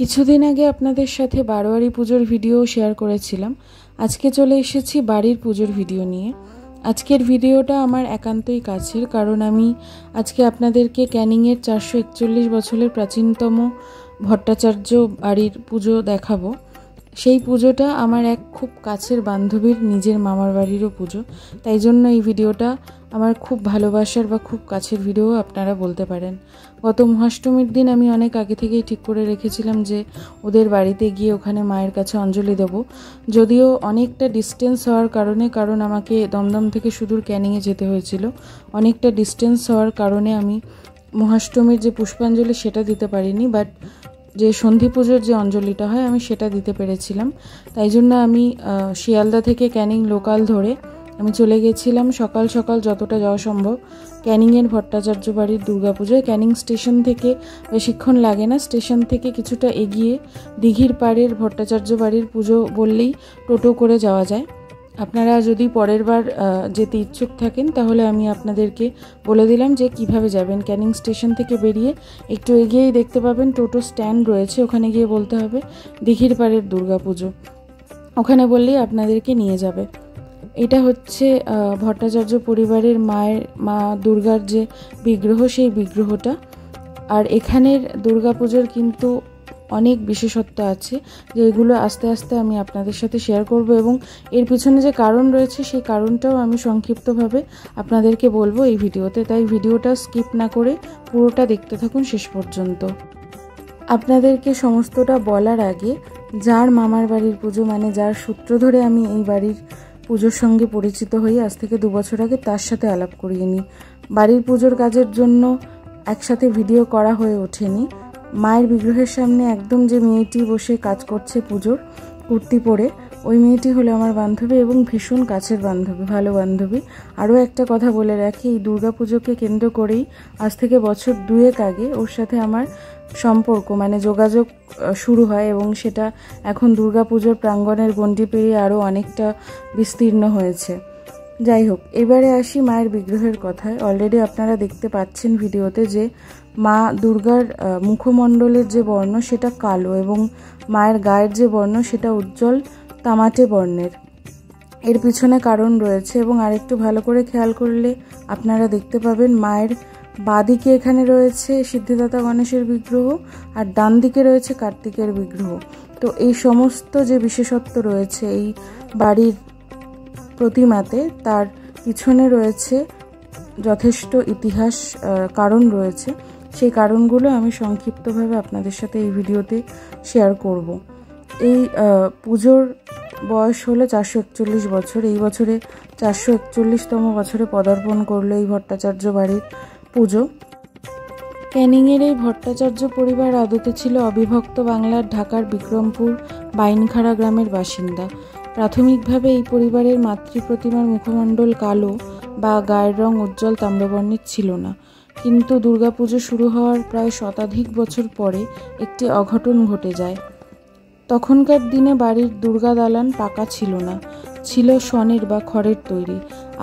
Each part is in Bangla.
কিছুদিন আগে আপনাদের সাথে বারোয়ারি পুজোর ভিডিও শেয়ার করেছিলাম। আজকে চলে এসেছি বাড়ির পুজোর ভিডিও নিয়ে। আজকের ভিডিওটা আমার একান্তই কাছের, কারণ আমি আজকে আপনাদেরকে ক্যানিংয়ের 441 বছরের প্রাচীনতম ভট্টাচার্য বাড়ির পুজো দেখাবো। সেই পুজোটা আমার এক খুব কাছের বান্ধবীর নিজের মামার বাড়িরও পুজো, তাই জন্য এই ভিডিওটা আমার খুব ভালোবাসার বা খুব কাছের ভিডিও আপনারা বলতে পারেন। গত মহাষ্টমীর দিন আমি অনেক আগে থেকেই ঠিক করে রেখেছিলাম যে ওদের বাড়িতে গিয়ে ওখানে মায়ের কাছে অঞ্জলি দেব। যদিও অনেকটা ডিস্টেন্স হওয়ার কারণে, কারণ আমাকে দমদম থেকে সুদূর ক্যানিংয়ে যেতে হয়েছিল, অনেকটা ডিস্টেন্স হওয়ার কারণে আমি মহাষ্টমীর যে পুষ্পাঞ্জলি সেটা দিতে পারিনি, বাট যে সন্ধি পুজোর যে অঞ্জলিটা হয় আমি সেটা দিতে পেরেছিলাম। তাই জন্য আমি শিয়ালদা থেকে ক্যানিং লোকাল ধরে আমি চলে গেছিলাম সকাল সকাল যতটা যাওয়া সম্ভব ক্যানিংয়ের ভট্টাচার্য বাড়ির দুর্গাপুজোয়। ক্যানিং স্টেশন থেকে বেশিক্ষণ লাগে না, স্টেশন থেকে কিছুটা এগিয়ে দিঘির পাড়ের ভট্টাচার্য বাড়ির পুজো বললেই টোটো করে যাওয়া যায়। আপনারা যদি পরের বার যেতে ইচ্ছুক থাকেন তাহলে আমি আপনাদেরকে বলে দিলাম যে কিভাবে যাবেন। ক্যানিং স্টেশন থেকে বেরিয়ে একটু এগিয়েই দেখতে পাবেন টোটো স্ট্যান্ড রয়েছে, ওখানে গিয়ে বলতে হবে দিঘির পাড়ের দুর্গাপুজো, ওখানে বললেই আপনাদেরকে নিয়ে যাবে। এটা হচ্ছে ভট্টাচার্য পরিবারের মা দুর্গার যে বিগ্রহ, সেই বিগ্রহটা। আর এখানের দুর্গাপুজোর কিন্তু অনেক বিশেষত্ব আছে, যেগুলো আস্তে আস্তে আমি আপনাদের সাথে শেয়ার করব, এবং এর পিছনে যে কারণ রয়েছে সেই কারণটাও আমি সংক্ষিপ্তভাবে আপনাদেরকে বলবো এই ভিডিওতে। তাই ভিডিওটা স্কিপ না করে পুরোটা দেখতে থাকুন শেষ পর্যন্ত। আপনাদেরকে সমস্তটা বলার আগে, যার মামার বাড়ির পুজো, মানে যার সূত্র ধরে আমি এই বাড়ির পুজোর সঙ্গে পরিচিত হই আজ থেকে 2 বছর আগে, তার সাথে আলাপ করিয়ে নিই। বাড়ির পুজোর কাজের জন্য একসাথে ভিডিও করা হয়ে ওঠেনি। মায়ের বিগ্রহের সামনে একদম যে মেয়েটি বসে কাজ করছে পুজোর কুর্তি পরে, ওই মেয়েটি হলো আমার বান্ধবী এবং ভীষণ কাছের বান্ধবী, ভালো বান্ধবী। আরও একটা কথা বলে রাখি, এই দুর্গা পুজোকে কেন্দ্র করেই আজ থেকে বছর 2 আগে ওর সাথে আমার সম্পর্ক, মানে যোগাযোগ শুরু হয়, এবং সেটা এখন দুর্গা পুজোর প্রাঙ্গণের গণ্ডি পেরিয়ে আরও অনেকটা বিস্তীর্ণ হয়েছে। যাই হোক, এবারে আসি মায়ের বিগ্রহের কথায়। অলরেডি আপনারা দেখতে পাচ্ছেন ভিডিওতে যে মা দুর্গার মুখমণ্ডলের যে বর্ণ সেটা কালো, এবং মায়ের গায়ের যে বর্ণ সেটা উজ্জ্বল তামাটে বর্ণের। এর পিছনে কারণ রয়েছে, এবং আরেকটু ভালো করে খেয়াল করলে আপনারা দেখতে পাবেন মায়ের বাঁদিকে এখানে রয়েছে সিদ্ধিদাতা গণেশের বিগ্রহ, আর ডান দিকে রয়েছে কার্তিকের বিগ্রহ। তো এই সমস্ত যে বিশেষত্ব রয়েছে এই বাড়ির প্রতিমাতে, তার পিছনে রয়েছে যথেষ্ট ইতিহাস, কারণ রয়েছে। সেই কারণগুলো আমি সংক্ষিপ্তভাবে আপনাদের সাথে এই ভিডিওতে শেয়ার করব। এই পুজোর বয়স হলো 441 বছর। এই বছরে 441তম বছরে পদার্পণ করলো এই ভট্টাচার্য বাড়ির পুজো। ক্যানিংয়ের এই ভট্টাচার্য পরিবার আদতে ছিল অবিভক্ত বাংলার ঢাকার বিক্রমপুর বাইনখাড়া গ্রামের বাসিন্দা। প্রাথমিকভাবে এই পরিবারের মাতৃপ্রতিমার মুখমণ্ডল কালো বা গায়ের রং উজ্জ্বল তাম্রবর্ণের ছিল না, কিন্তু দুর্গাপুজো শুরু হওয়ার প্রায় শতাধিক বছর পরে একটি অঘটন ঘটে যায়। তখনকার দিনে বাড়ির দুর্গা দালান পাকা ছিল না, ছিল শনের বা খড়ের তৈরি,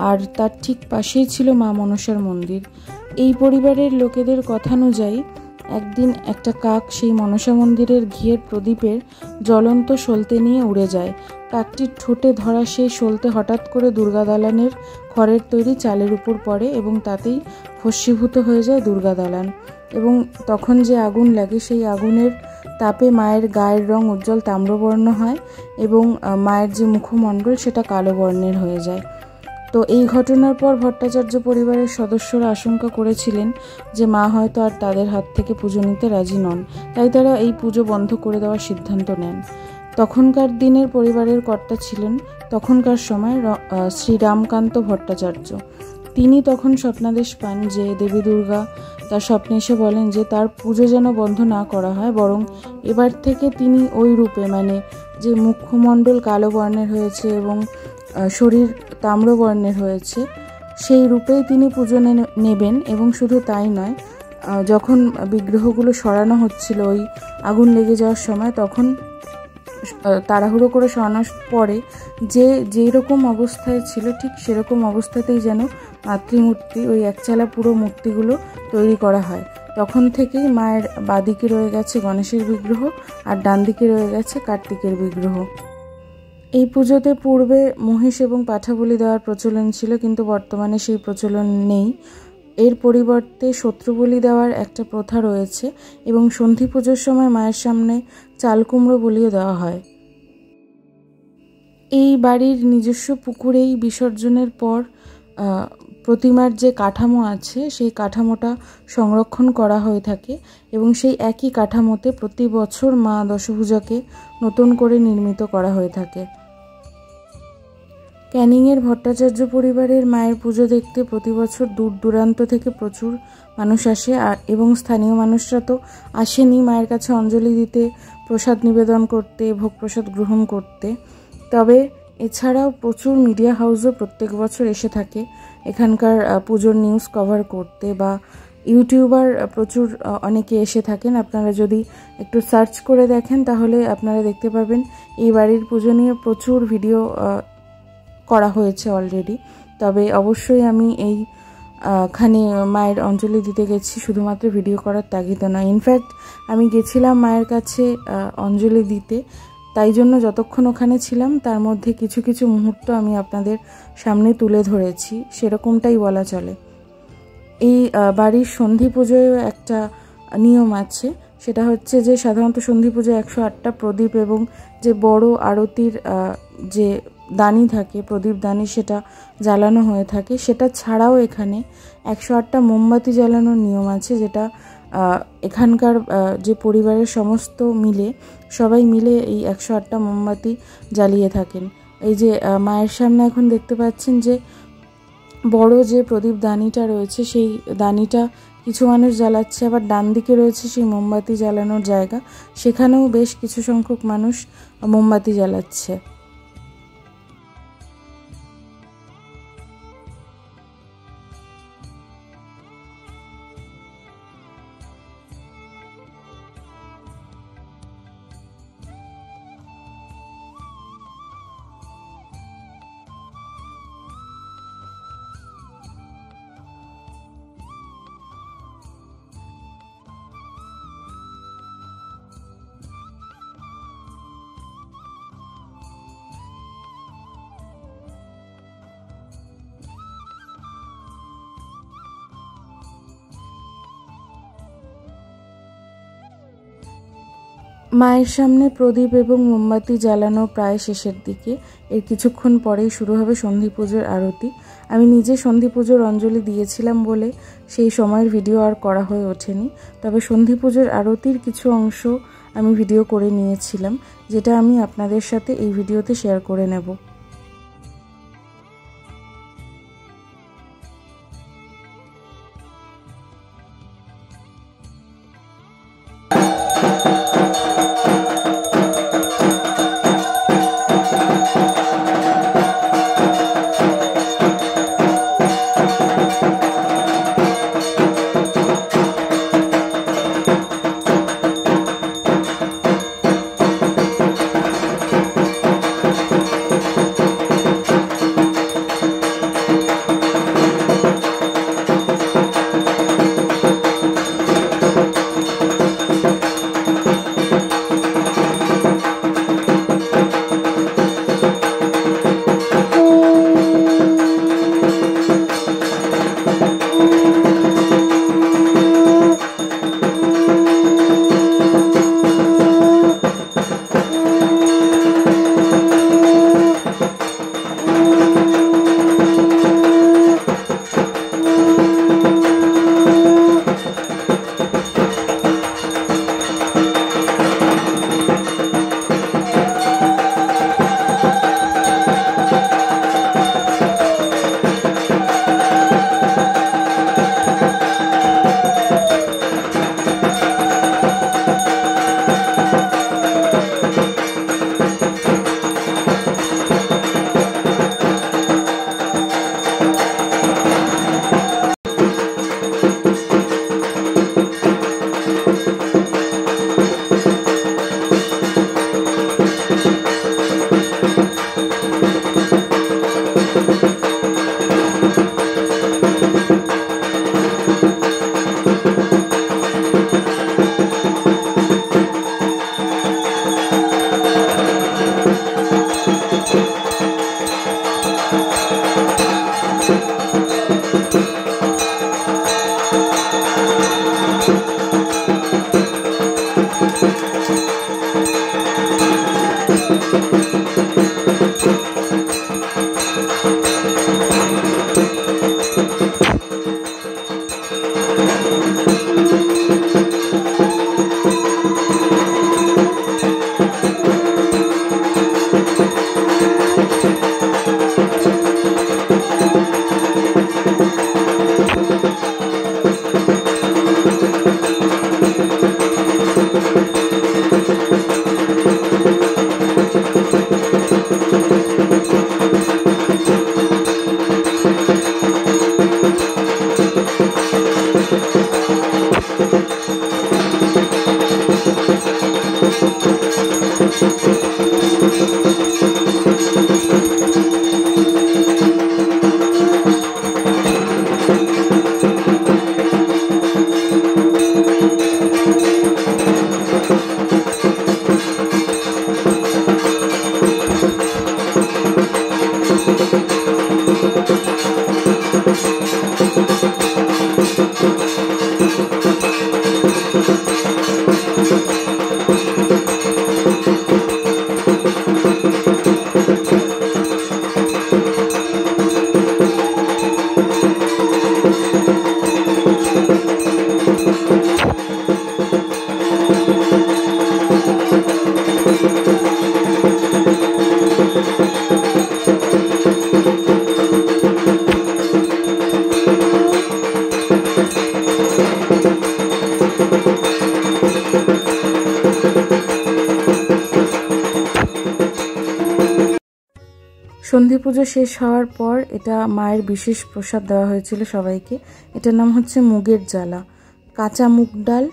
আর তার ঠিক পাশেই ছিল মা মনসার মন্দির। এই পরিবারের লোকেদের কথানুযায়ী একদিন একটা কাক সেই মনসা মন্দিরের ঘিয়ের প্রদীপের জ্বলন্ত সলতে নিয়ে উড়ে যায়। কাকটির ঠোঁটে ধরা সেই সলতে হঠাৎ করে দুর্গা দালানের খড়ের তৈরি চালের উপর পড়ে, এবং তাতেই ভস্মীভূত হয়ে যায় দুর্গা দালান। এবং তখন যে আগুন লাগে, সেই আগুনের তাপে মায়ের গায়ের রং উজ্জ্বল তাম্রবর্ণ হয়, এবং মায়ের যে মুখমণ্ডল সেটা কালো বর্ণের হয়ে যায়। তো এই ঘটনার পর ভট্টাচার্য পরিবারের সদস্যরা আশঙ্কা করেছিলেন যে মা হয়তো আর তাদের হাত থেকে পুজো নিতে রাজি নন, তাই তারা এই পুজো বন্ধ করে দেওয়ার সিদ্ধান্ত নেন। তখনকার দিনের পরিবারের কর্তা ছিলেন তখনকার সময় শ্রীরামকান্ত ভট্টাচার্য। তিনি তখন স্বপ্নাদেশ পান যে দেবী দুর্গা তার স্বপ্নে এসে বলেন যে তার পুজো যেন বন্ধ না করা হয়, বরং এবার থেকে তিনি ওই রূপে, মানে যে মুখমণ্ডল কালো বর্ণের হয়েছে এবং শরীর তাম্রবর্ণের হয়েছে, সেই রূপেই তিনি পুজো নেবেন। এবং শুধু তাই নয়, যখন বিগ্রহগুলো সরানো হচ্ছিল ওই আগুন লেগে যাওয়ার সময়, তখন তাড়াহুড়ো করে সরানোর পরে যেই রকম অবস্থায় ছিল ঠিক সেরকম অবস্থাতেই যেন মাতৃমূর্তি, ওই একচালা পুরো মূর্তিগুলো তৈরি করা হয়। তখন থেকেই মায়ের বাদিকে রয়ে গেছে গণেশের বিগ্রহ আর ডান দিকে রয়ে গেছে কার্তিকের বিগ্রহ। এই পুজোতে পূর্বে মহিষ এবং পাঠা বলি দেওয়ার প্রচলন ছিল, কিন্তু বর্তমানে সেই প্রচলন নেই। এর পরিবর্তে শত্রু বলি দেওয়ার একটা প্রথা রয়েছে এবং সন্ধি পুজোর সময় মায়ের সামনে চাল কুমড়ো বলিও দেওয়া হয়। এই বাড়ির নিজস্ব পুকুরেই বিসর্জনের পর প্রতিমার যে কাঠামো আছে সেই কাঠামোটা সংরক্ষণ করা হয়ে থাকে এবং সেই একই কাঠামোতে প্রতি বছর মা দশভুজাকে নতুন করে নির্মিত করা হয়ে থাকে। ক্যানিংয়ের ভট্টাচার্য পরিবারের মায়ের পুজো দেখতে প্রতি বছর দূর দূরান্ত থেকে প্রচুর মানুষ আসে, এবং স্থানীয় মানুষরা তো আসেনি মায়ের কাছে অঞ্জলি দিতে, প্রসাদ নিবেদন করতে, ভোগ প্রসাদ গ্রহণ করতে। তবে এছাড়াও প্রচুর মিডিয়া হাউসও প্রত্যেক বছর এসে থাকে এখানকার পুজোর নিউজ কভার করতে, বা ইউটিউবার প্রচুর অনেকে এসে থাকেন। আপনারা যদি একটু সার্চ করে দেখেন তাহলে আপনারা দেখতে পাবেন এই বাড়ির পুজো নিয়ে প্রচুর ভিডিও করা হয়েছে অলরেডি। তবে অবশ্যই আমি এইখানে মায়ের অঞ্জলি দিতে গেছি শুধুমাত্র ভিডিও করার তাগিদে নয়। ইনফ্যাক্ট আমি গেছিলাম মায়ের কাছে অঞ্জলি দিতে, তাই জন্য যতক্ষণ ওখানে ছিলাম তার মধ্যে কিছু কিছু মুহূর্ত আমি আপনাদের সামনে তুলে ধরেছি, সেরকমটাই বলা চলে। এই বাড়ির সন্ধি পুজোয়ও একটা নিয়ম আছে, সেটা হচ্ছে যে সাধারণত সন্ধি পুজোয় 108টা প্রদীপ এবং যে বড় আরতির যে দানি থাকে, প্রদীপ দানি, সেটা জ্বালানো হয়ে থাকে। সেটা ছাড়াও এখানে 108টা মোমবাতি জ্বালানোর নিয়ম আছে, যেটা এখানকার যে পরিবারের সমস্ত সবাই মিলে এই 108টা মোমবাতি জ্বালিয়ে থাকেন। এই যে মায়ের সামনে এখন দেখতে পাচ্ছেন যে বড় যে প্রদীপ দানিটা রয়েছে, সেই দানিটা কিছু মানুষ জ্বালাচ্ছে, আবার ডান দিকে রয়েছে সেই মোমবাতি জ্বালানোর জায়গা, সেখানেও বেশ কিছু সংখ্যক মানুষ মোমবাতি জ্বালাচ্ছে। মায়ের সামনে প্রদীপ এবং মোমবাতি জ্বালানো প্রায় শেষের দিকে। এর কিছুক্ষণ পরেই শুরু হবে সন্ধি পুজোর আরতি। আমি নিজে সন্ধি পুজোর অঞ্জলি দিয়েছিলাম বলে সেই সময়ের ভিডিও আর করা হয়ে ওঠেনি, তবে সন্ধি পুজোর আরতির কিছু অংশ আমি ভিডিও করে নিয়েছিলাম, যেটা আমি আপনাদের সাথে এই ভিডিওতে শেয়ার করে নেব। সন্ধি পুজো শেষ হওয়ার পর এটা মায়ের বিশেষ প্রসাদ দেওয়া হয়েছিল সবাইকে। এটার নাম হচ্ছে মুগের জ্বালা। কাঁচা মুগ ডাল,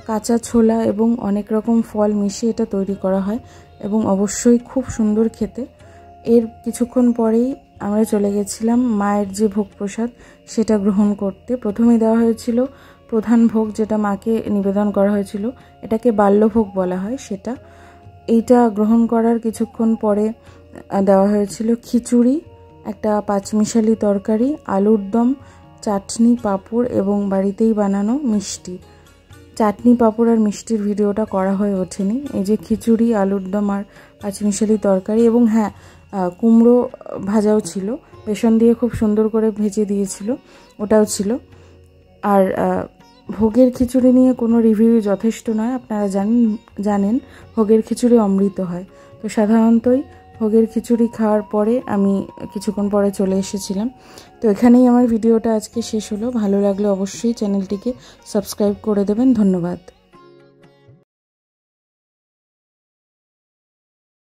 কাঁচা ছোলা এবং অনেক রকম ফল মিশিয়ে এটা তৈরি করা হয় এবং অবশ্যই খুব সুন্দর খেতে। এর কিছুক্ষণ পরেই আমরা চলে গেছিলাম মায়ের যে ভোগ প্রসাদ সেটা গ্রহণ করতে। প্রথমে দেওয়া হয়েছিল প্রধান ভোগ, যেটা মাকে নিবেদন করা হয়েছিল, এটাকে বাল্যভোগ বলা হয়। এইটা গ্রহণ করার কিছুক্ষণ পরে দেওয়া হয়েছিল খিচুড়ি, একটা পাঁচমিশালি তরকারি, আলুর দম, চাটনি, পাঁপড় এবং বাড়িতেই বানানো মিষ্টি। চাটনি, পাঁপড় আর মিষ্টির ভিডিওটা করা হয়ে ওঠেনি। এই যে খিচুড়ি, আলুর দম আর পাঁচমিশালি তরকারি এবং হ্যাঁ, কুমড়ো ভাজাও ছিল, বেসন দিয়ে খুব সুন্দর করে ভেজে দিয়েছিল, ওটাও ছিল। আর ভোগের খিচুড়ি নিয়ে কোনো রিভিউ যথেষ্ট নয়, আপনারা জানেন ভোগের খিচুড়ি অমৃত হয়। তো সাধারণতই ভোগের খিচুড়ি খাওয়ার পরে আমি কিছুক্ষণ পরে চলে এসেছিলাম। তো এখানেই আমার ভিডিওটা আজকে শেষ হলো। ভালো লাগলে অবশ্যই চ্যানেলটিকে সাবস্ক্রাইব করে দেবেন। ধন্যবাদ।